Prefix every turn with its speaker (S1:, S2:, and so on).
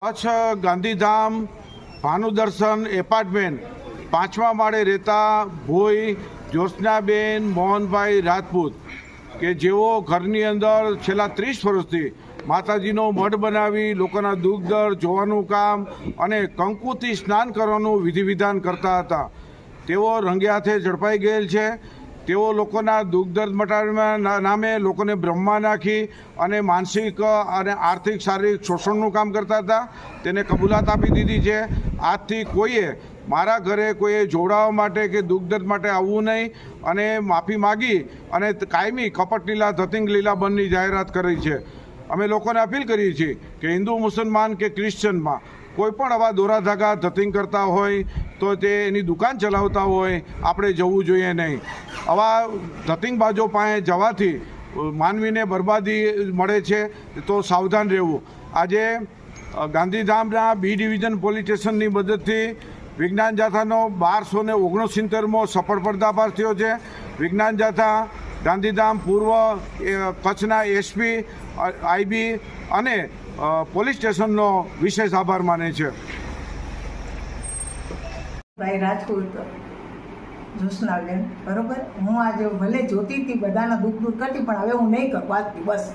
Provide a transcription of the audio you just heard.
S1: Kutch Gandhidham ભાનુદર્શન apartment 5મા માળે રહેતા ભોઈ જ્યોત્સનાબેન મોહનભાઈ રાજપૂત કે જેઓ ઘરની અંદર છેલ્લા 30 વર્ષથી માતાજીનો મઢ બનાવી લોકોના દુઃખ દર્દ જોવાનું કામ અને કંકુથી સ્નાન કરવાનું વિધિ વિધાન કરતા હતા, તેઓ રંગે હાથે ઝડપાઈ ગયેલ છે। તેઓ લોકોના દુઃખ દર્દ મટાડવાના નામે લોકોને બ્રહ્મા નાખી અને માનસિક અને આર્થિક શારીરિક શોષણનું કામ કરતા હતા, તેને કબૂલાત આપી દીધી છે। આજથી કોઈએ મારા ઘરે કોઈએ જોડાવા માટે કે દુઃખ દર્દ માટે આવવું નહીં અને માફી માગી અને કાયમી કપટ લીલા ધતિંગ લીલા બંધની જાહેરાત કરી છે। અમે લોકોને અપીલ કરીએ છીએ કે હિન્દુ મુસલમાન કે ક્રિશ્ચનમાં કોઈ પણ આવા દોરા ધાગા ધતિંગ કરતા હોય તો તે એની દુકાન ચલાવતા હોય આપણે જવું જોઈએ નહીં। આવા ધતિંગબાજો પાસે જવાથી માનવીને બરબાદી મળે છે, તો સાવધાન રહેવું। આજે ગાંધીધામના બી ડિવિઝન પોલીસ સ્ટેશનની મદદથી વિજ્ઞાન જાથાનો 1269મો સફળ પર્દાફાશ થયો છે। વિજ્ઞાન જાથા ગાંધીધામ પૂર્વ કચ્છના એસપી આઈબી અને પોલીસ સ્ટેશનનો વિશેષ આભાર માને છે।
S2: ભાઈ રાજપૂત જ્યોત્સનાબેન, બરોબર, હું આજે ભલે જોતી હતી બધાના દુઃખ દૂર કરતી, પણ હવે હું નહીં કરું આજથી, બસ।